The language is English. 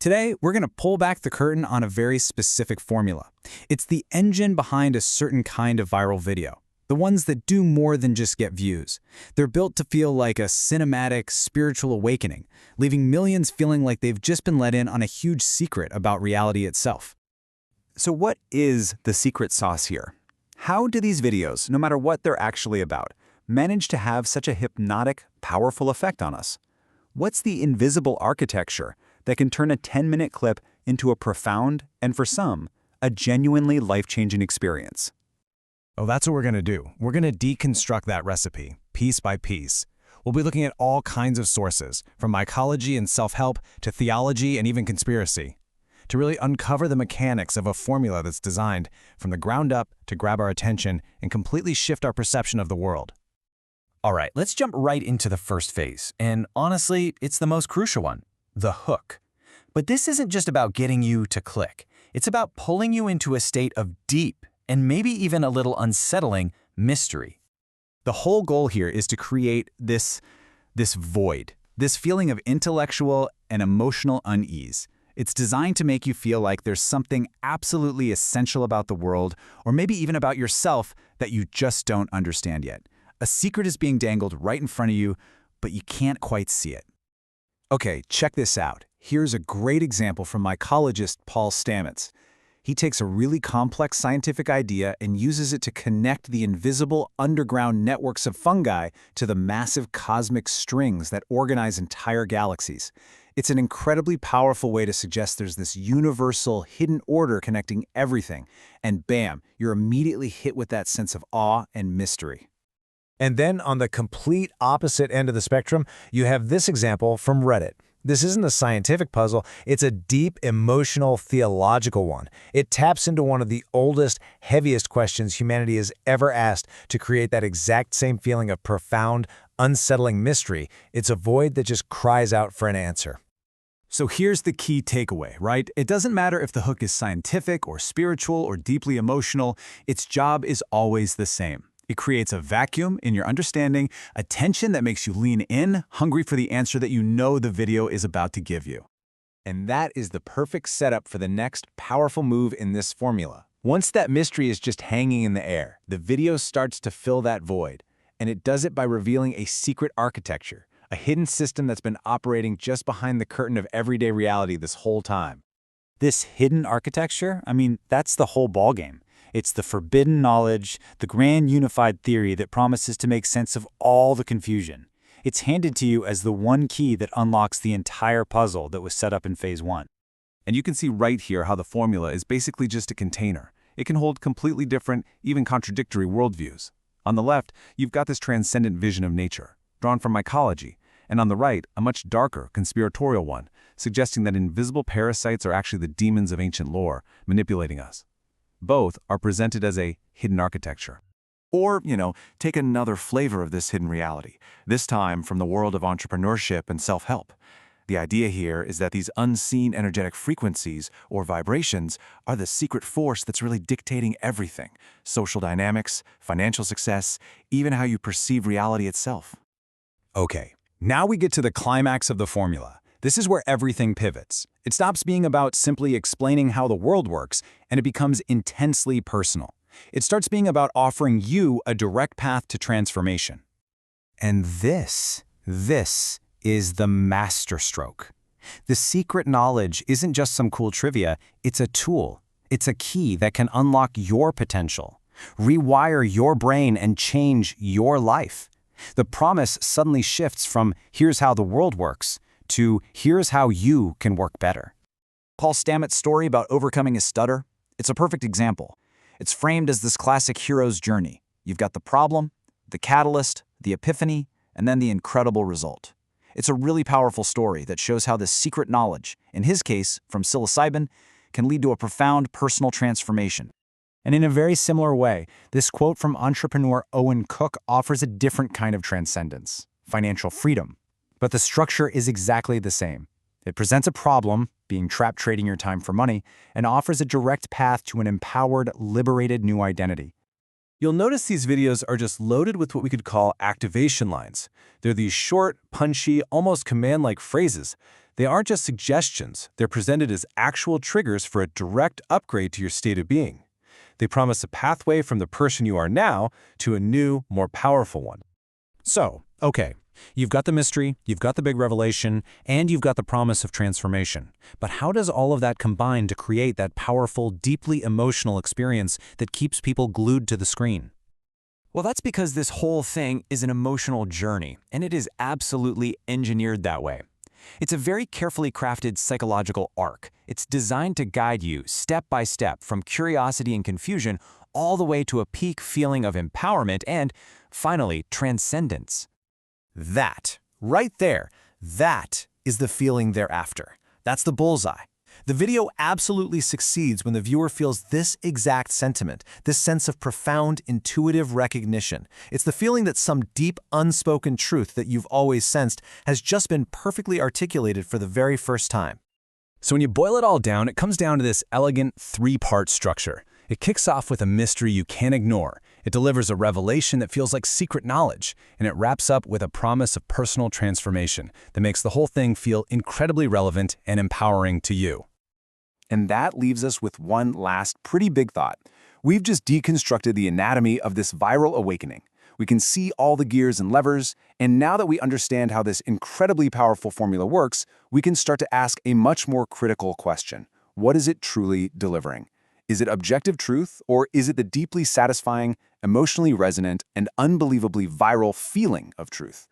Today, we're going to pull back the curtain on a very specific formula. It's the engine behind a certain kind of viral video. The ones that do more than just get views. They're built to feel like a cinematic, spiritual awakening, leaving millions feeling like they've just been let in on a huge secret about reality itself. So what is the secret sauce here? How do these videos, no matter what they're actually about, manage to have such a hypnotic, powerful effect on us? What's the invisible architecture that can turn a 10-minute clip into a profound, and for some, a genuinely life-changing experience? Oh, that's what we're going to do. We're going to deconstruct that recipe, piece by piece. We'll be looking at all kinds of sources, from mycology and self-help to theology and even conspiracy, to really uncover the mechanics of a formula that's designed from the ground up to grab our attention and completely shift our perception of the world. All right, let's jump right into the first phase, and honestly, it's the most crucial one, the hook. But this isn't just about getting you to click. It's about pulling you into a state of deep, and maybe even a little unsettling, mystery. The whole goal here is to create this void, this feeling of intellectual and emotional unease. It's designed to make you feel like there's something absolutely essential about the world, or maybe even about yourself, that you just don't understand yet. A secret is being dangled right in front of you, but you can't quite see it. Okay, check this out. Here's a great example from mycologist Paul Stamets. He takes a really complex scientific idea and uses it to connect the invisible underground networks of fungi to the massive cosmic strings that organize entire galaxies. It's an incredibly powerful way to suggest there's this universal, hidden order connecting everything. And bam, you're immediately hit with that sense of awe and mystery. And then on the complete opposite end of the spectrum, you have this example from Reddit. This isn't a scientific puzzle, it's a deep, emotional, theological one. It taps into one of the oldest, heaviest questions humanity has ever asked to create that exact same feeling of profound, unsettling mystery. It's a void that just cries out for an answer. So here's the key takeaway, right? It doesn't matter if the hook is scientific or spiritual or deeply emotional, its job is always the same. It creates a vacuum in your understanding, a tension that makes you lean in, hungry for the answer that you know the video is about to give you. And that is the perfect setup for the next powerful move in this formula. Once that mystery is just hanging in the air, the video starts to fill that void. And it does it by revealing a secret architecture, a hidden system that's been operating just behind the curtain of everyday reality this whole time. This hidden architecture, that's the whole ballgame. It's the forbidden knowledge, the grand unified theory that promises to make sense of all the confusion. It's handed to you as the one key that unlocks the entire puzzle that was set up in Phase 1. And you can see right here how the formula is basically just a container. It can hold completely different, even contradictory worldviews. On the left, you've got this transcendent vision of nature, drawn from mycology, and on the right, a much darker, conspiratorial one, suggesting that invisible parasites are actually the demons of ancient lore, manipulating us. Both are presented as a hidden architecture. Or, take another flavor of this hidden reality, this time from the world of entrepreneurship and self-help. The idea here is that these unseen energetic frequencies or vibrations are the secret force that's really dictating everything: social dynamics, financial success, even how you perceive reality itself. Okay, now we get to the climax of the formula. This is where everything pivots. It stops being about simply explaining how the world works, and it becomes intensely personal. It starts being about offering you a direct path to transformation. And this is the masterstroke. The secret knowledge isn't just some cool trivia, it's a tool. It's a key that can unlock your potential, rewire your brain, and change your life. The promise suddenly shifts from "here's how the world works" to "here's how you can work better." Paul Stamets' story about overcoming his stutter, it's a perfect example. It's framed as this classic hero's journey. You've got the problem, the catalyst, the epiphany, and then the incredible result. It's a really powerful story that shows how this secret knowledge, in his case, from Psilocybin, can lead to a profound personal transformation. And in a very similar way, this quote from entrepreneur Owen Cook offers a different kind of transcendence: financial freedom. But the structure is exactly the same. It presents a problem, being trapped trading your time for money, and offers a direct path to an empowered, liberated new identity. You'll notice these videos are just loaded with what we could call activation lines. They're these short, punchy, almost command-like phrases They aren't just suggestions, they're presented as actual triggers for a direct upgrade to your state of being. They promise a pathway from the person you are now to a new, more powerful one. So, okay, you've got the mystery, you've got the big revelation, and you've got the promise of transformation. But how does all of that combine to create that powerful, deeply emotional experience that keeps people glued to the screen? Well, that's because this whole thing is an emotional journey, and it is absolutely engineered that way. It's a very carefully crafted psychological arc. It's designed to guide you step by step from curiosity and confusion all the way to a peak feeling of empowerment and, finally, transcendence. That, right there, that is the feeling they're after. That's the bullseye. The video absolutely succeeds when the viewer feels this exact sentiment, this sense of profound, intuitive recognition. It's the feeling that some deep, unspoken truth that you've always sensed has just been perfectly articulated for the very first time. So when you boil it all down, it comes down to this elegant three-part structure. It kicks off with a mystery you can't ignore. It delivers a revelation that feels like secret knowledge, and it wraps up with a promise of personal transformation that makes the whole thing feel incredibly relevant and empowering to you. And that leaves us with one last pretty big thought. We've just deconstructed the anatomy of this viral awakening. We can see all the gears and levers, and now that we understand how this incredibly powerful formula works, we can start to ask a much more critical question. What is it truly delivering? Is it objective truth, or is it the deeply satisfying, emotionally resonant, and unbelievably viral feeling of truth?